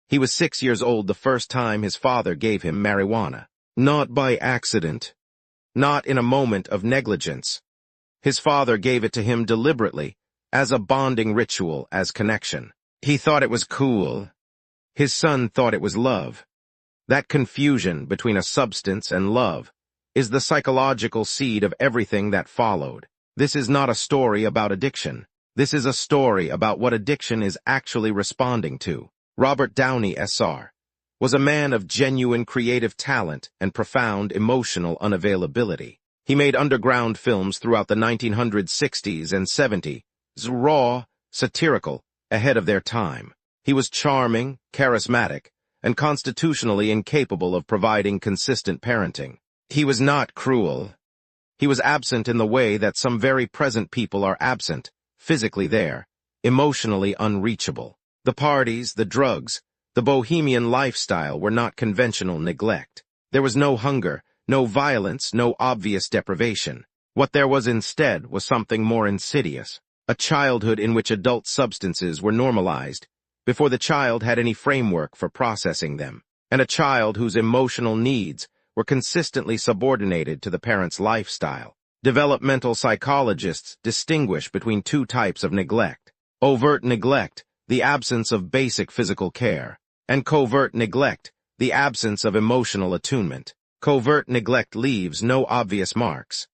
He was 6 years old the first time his father gave him marijuana. Not by accident. Not in a moment of negligence. His father gave it to him deliberately, as a bonding ritual, as connection. He thought it was cool. His son thought it was love. That confusion between a substance and love is the psychological seed of everything that followed. This is not a story about addiction. This is a story about what addiction is actually responding to. Robert Downey, Sr., was a man of genuine creative talent and profound emotional unavailability. He made underground films throughout the 1960s and 70s, raw, satirical, ahead of their time. He was charming, charismatic, and constitutionally incapable of providing consistent parenting. He was not cruel. He was absent in the way that some very present people are absent, physically there, emotionally unreachable. The parties, the drugs, the bohemian lifestyle were not conventional neglect. There was no hunger, no violence, no obvious deprivation. What there was instead was something more insidious, a childhood in which adult substances were normalized before the child had any framework for processing them, and a child whose emotional needs were consistently subordinated to the parent's lifestyle. Developmental psychologists distinguish between two types of neglect: overt neglect, the absence of basic physical care, and covert neglect, the absence of emotional attunement. Covert neglect leaves no obvious marks.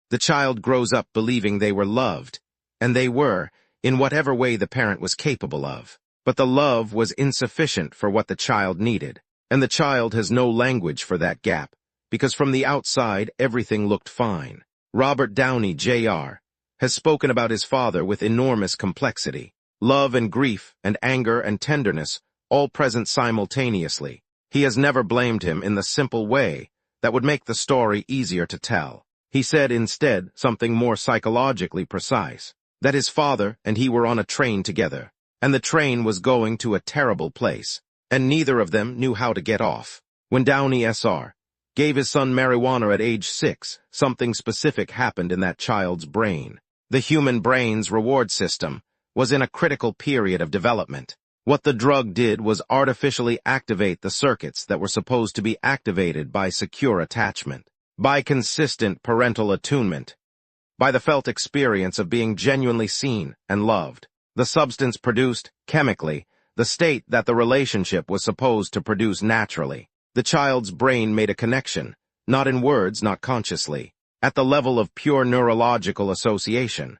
The child grows up believing they were loved, and they were, in whatever way the parent was capable of. But the love was insufficient for what the child needed, and the child has no language for that gap, because from the outside everything looked fine. Robert Downey, Jr., has spoken about his father with enormous complexity. Love and grief and anger and tenderness, all present simultaneously. He has never blamed him in the simple way that would make the story easier to tell. He said instead something more psychologically precise, that his father and he were on a train together, and the train was going to a terrible place, and neither of them knew how to get off. When Downey, Sr., gave his son marijuana at age 6, something specific happened in that child's brain. The human brain's reward system was in a critical period of development. What the drug did was artificially activate the circuits that were supposed to be activated by secure attachment, by consistent parental attunement, by the felt experience of being genuinely seen and loved. The substance produced, chemically, the state that the relationship was supposed to produce naturally. The child's brain made a connection, not in words, not consciously, at the level of pure neurological association.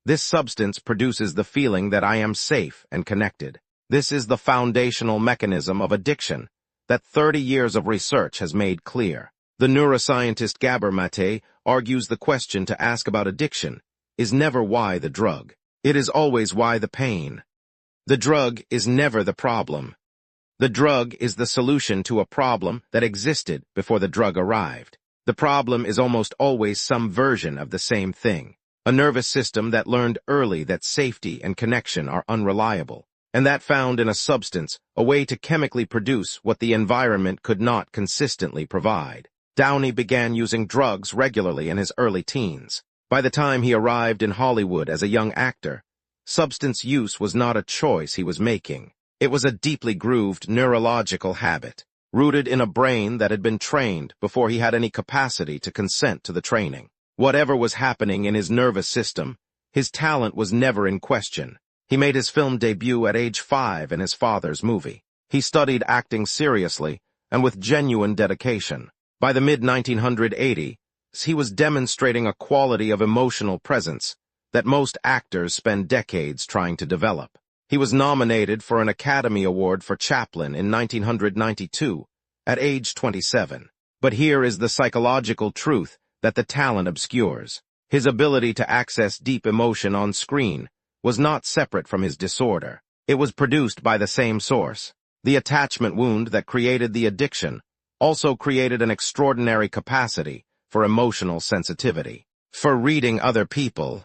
This substance produces the feeling that I am safe and connected. This is the foundational mechanism of addiction that 30 years of research has made clear. The neuroscientist Gabor Mate argues the question to ask about addiction is never why the drug. It is always why the pain. The drug is never the problem. The drug is the solution to a problem that existed before the drug arrived. The problem is almost always some version of the same thing. A nervous system that learned early that safety and connection are unreliable, and that found in a substance a way to chemically produce what the environment could not consistently provide. Downey began using drugs regularly in his early teens. By the time he arrived in Hollywood as a young actor, substance use was not a choice he was making. It was a deeply grooved neurological habit, rooted in a brain that had been trained before he had any capacity to consent to the training. Whatever was happening in his nervous system, his talent was never in question. He made his film debut at age 5 in his father's movie. He studied acting seriously and with genuine dedication. By the mid-1980s, he was demonstrating a quality of emotional presence that most actors spend decades trying to develop. He was nominated for an Academy Award for Chaplin in 1992 at age 27. But here is the psychological truth that the talent obscures. His ability to access deep emotion on screen was not separate from his disorder. It was produced by the same source. The attachment wound that created the addiction also created an extraordinary capacity for emotional sensitivity, for reading other people,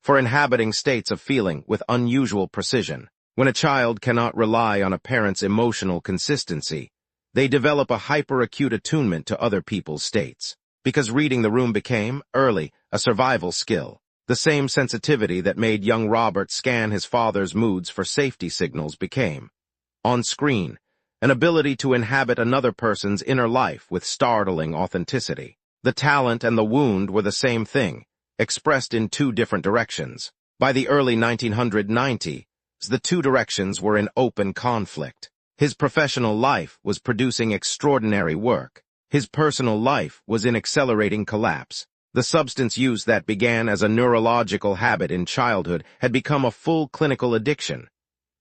for inhabiting states of feeling with unusual precision. When a child cannot rely on a parent's emotional consistency, they develop a hyperacute attunement to other people's states. Because reading the room became, early, a survival skill. The same sensitivity that made young Robert scan his father's moods for safety signals became, on screen, an ability to inhabit another person's inner life with startling authenticity. The talent and the wound were the same thing, expressed in two different directions. By the early 1990s, the two directions were in open conflict. His professional life was producing extraordinary work. His personal life was in accelerating collapse. The substance use that began as a neurological habit in childhood had become a full clinical addiction.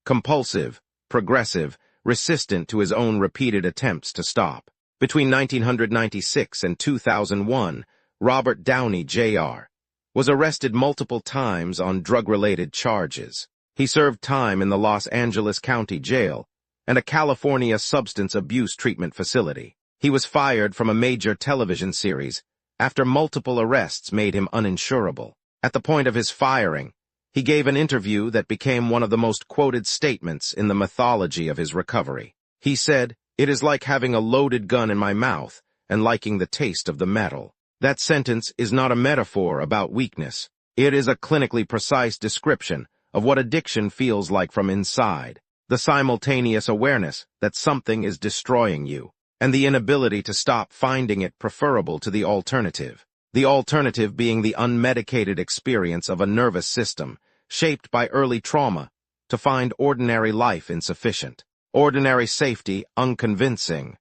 Compulsive, progressive, resistant to his own repeated attempts to stop. Between 1996 and 2001, Robert Downey, Jr., was arrested multiple times on drug-related charges. He served time in the Los Angeles County Jail and a California substance abuse treatment facility. He was fired from a major television series after multiple arrests made him uninsurable. At the point of his firing, he gave an interview that became one of the most quoted statements in the mythology of his recovery. He said, "It is like having a loaded gun in my mouth and liking the taste of the metal." That sentence is not a metaphor about weakness. It is a clinically precise description of what addiction feels like from inside. The simultaneous awareness that something is destroying you, and the inability to stop finding it preferable to the alternative. The alternative being the unmedicated experience of a nervous system, shaped by early trauma, to find ordinary life insufficient. Ordinary safety unconvincing.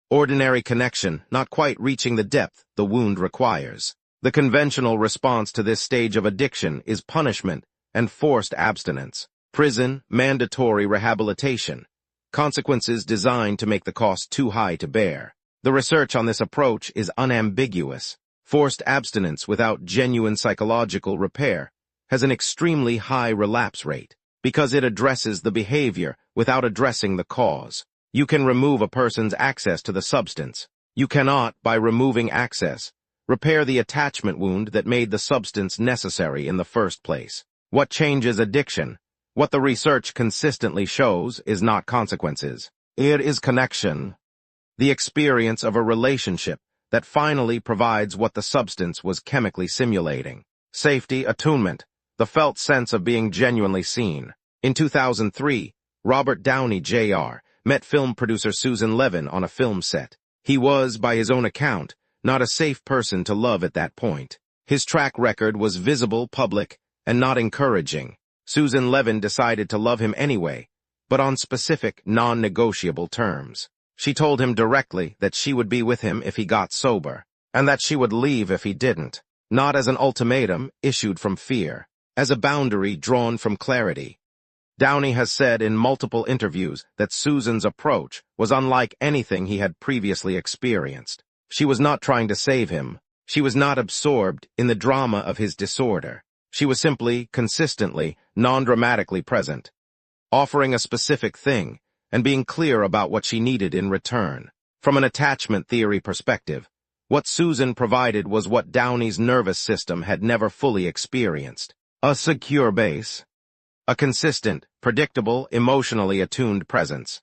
Ordinary connection not quite reaching the depth the wound requires. The conventional response to this stage of addiction is punishment and forced abstinence. Prison, mandatory rehabilitation. Consequences designed to make the cost too high to bear. The research on this approach is unambiguous. Forced abstinence without genuine psychological repair has an extremely high relapse rate because it addresses the behavior without addressing the cause. You can remove a person's access to the substance. You cannot, by removing access, repair the attachment wound that made the substance necessary in the first place. What changes addiction? What the research consistently shows is not consequences. It is connection. The experience of a relationship that finally provides what the substance was chemically simulating. Safety, attunement, the felt sense of being genuinely seen. In 2003, Robert Downey, Jr., met film producer Susan Downey on a film set. He was, by his own account, not a safe person to love at that point. His track record was visible, public, and not encouraging. Susan Downey decided to love him anyway, but on specific, non-negotiable terms. She told him directly that she would be with him if he got sober, and that she would leave if he didn't, not as an ultimatum issued from fear, as a boundary drawn from clarity. Downey has said in multiple interviews that Susan's approach was unlike anything he had previously experienced. She was not trying to save him. She was not absorbed in the drama of his disorder. She was simply, consistently, non-dramatically present, offering a specific thing and being clear about what she needed in return. From an attachment theory perspective, what Susan provided was what Downey's nervous system had never fully experienced. A secure base. A consistent, predictable, emotionally attuned presence.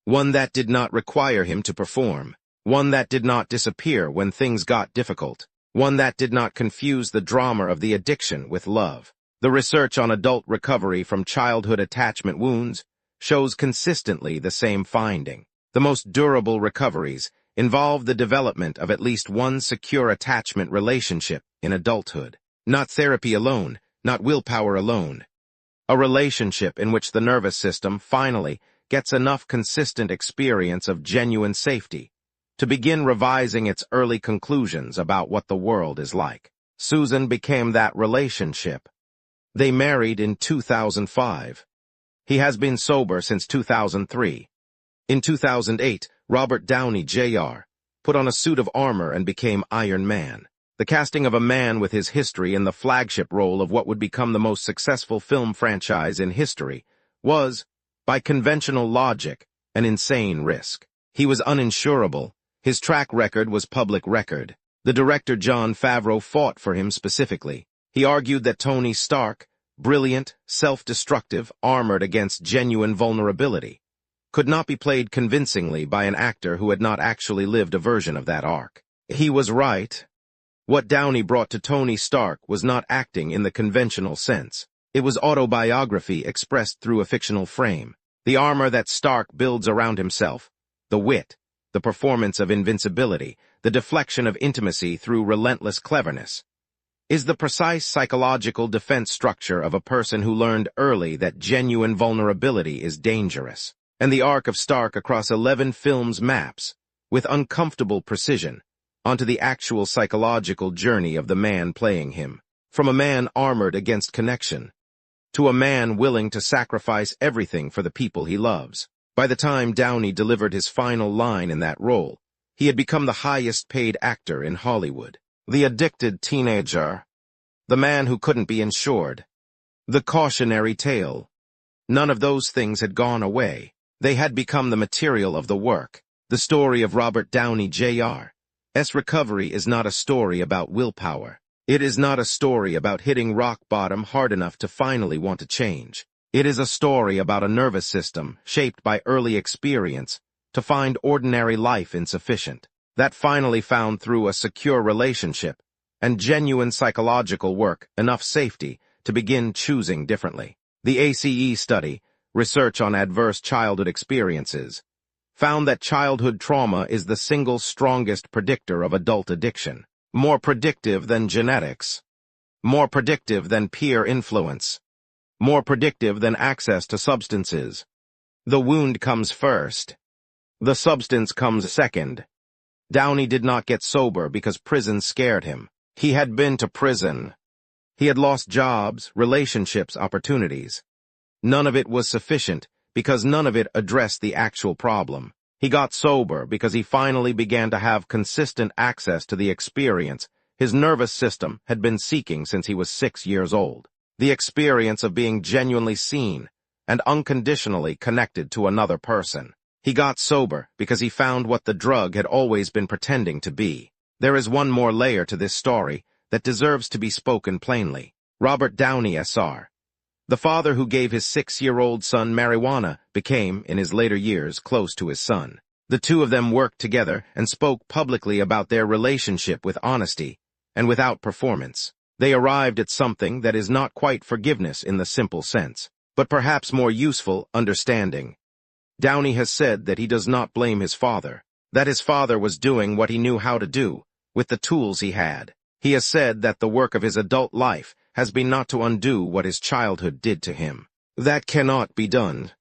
One that did not require him to perform. One that did not disappear when things got difficult. One that did not confuse the drama of the addiction with love. The research on adult recovery from childhood attachment wounds shows consistently the same finding. The most durable recoveries involve the development of at least one secure attachment relationship in adulthood. Not therapy alone, not willpower alone. A relationship in which the nervous system finally gets enough consistent experience of genuine safety to begin revising its early conclusions about what the world is like. Susan became that relationship. They married in 2005. He has been sober since 2003. In 2008, Robert Downey, Jr. put on a suit of armor and became Iron Man. The casting of a man with his history in the flagship role of what would become the most successful film franchise in history was, by conventional logic, an insane risk. He was uninsurable. His track record was public record. The director Jon Favreau fought for him specifically. He argued that Tony Stark, brilliant, self-destructive, armored against genuine vulnerability, could not be played convincingly by an actor who had not actually lived a version of that arc. He was right. What Downey brought to Tony Stark was not acting in the conventional sense. It was autobiography expressed through a fictional frame. The armor that Stark builds around himself, the wit, the performance of invincibility, the deflection of intimacy through relentless cleverness, is the precise psychological defense structure of a person who learned early that genuine vulnerability is dangerous. And the arc of Stark across 11 films maps, with uncomfortable precision, onto the actual psychological journey of the man playing him. From a man armored against connection, to a man willing to sacrifice everything for the people he loves. By the time Downey delivered his final line in that role, he had become the highest-paid actor in Hollywood. The addicted teenager, the man who couldn't be insured, the cautionary tale. None of those things had gone away. They had become the material of the work. The story of Robert Downey Jr.'s recovery is not a story about willpower. It is not a story about hitting rock bottom hard enough to finally want to change. It is a story about a nervous system shaped by early experience to find ordinary life insufficient, that finally found through a secure relationship and genuine psychological work enough safety to begin choosing differently. The ACE study, Research on Adverse Childhood Experiences, found that childhood trauma is the single strongest predictor of adult addiction, more predictive than genetics, more predictive than peer influence, more predictive than access to substances. The wound comes first. The substance comes second. Downey did not get sober because prison scared him. He had been to prison. He had lost jobs, relationships, opportunities. None of it was sufficient because none of it addressed the actual problem. He got sober because he finally began to have consistent access to the experience his nervous system had been seeking since he was 6 years old. The experience of being genuinely seen and unconditionally connected to another person. He got sober because he found what the drug had always been pretending to be. There is one more layer to this story that deserves to be spoken plainly. Robert Downey Sr., the father who gave his 6-year-old son marijuana, became, in his later years, close to his son. The two of them worked together and spoke publicly about their relationship with honesty and without performance. They arrived at something that is not quite forgiveness in the simple sense, but perhaps more useful understanding. Downey has said that he does not blame his father, that his father was doing what he knew how to do, with the tools he had. He has said that the work of his adult life has been not to undo what his childhood did to him. That cannot be done,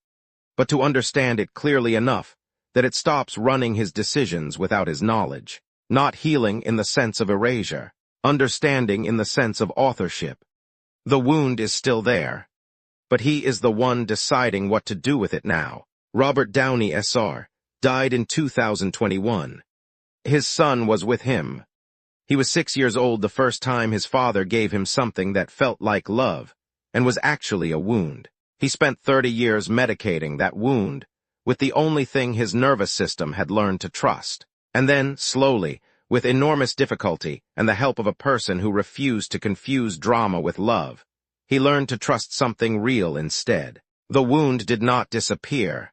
but to understand it clearly enough that it stops running his decisions without his knowledge. Not healing in the sense of erasure, understanding in the sense of authorship. The wound is still there, but he is the one deciding what to do with it now. Robert Downey Sr. died in 2021. His son was with him. He was 6 years old the first time his father gave him something that felt like love and was actually a wound. He spent 30 years medicating that wound with the only thing his nervous system had learned to trust. And then, slowly, with enormous difficulty and the help of a person who refused to confuse drama with love, he learned to trust something real instead. The wound did not disappear.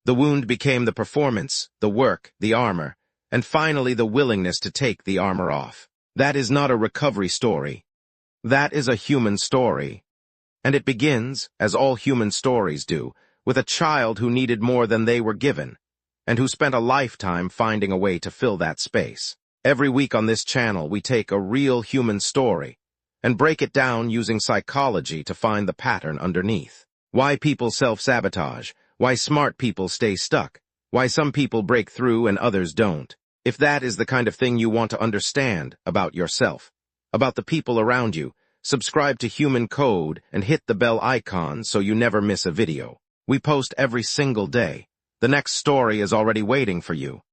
The wound became the performance, the work, the armor, and finally the willingness to take the armor off. That is not a recovery story. That is a human story. And it begins, as all human stories do, with a child who needed more than they were given, and who spent a lifetime finding a way to fill that space. Every week on this channel we take a real human story and break it down using psychology to find the pattern underneath. Why people self-sabotage, why smart people stay stuck, why some people break through and others don't. If that is the kind of thing you want to understand about yourself, about the people around you, subscribe to Human Code and hit the bell icon so you never miss a video. We post every single day. The next story is already waiting for you.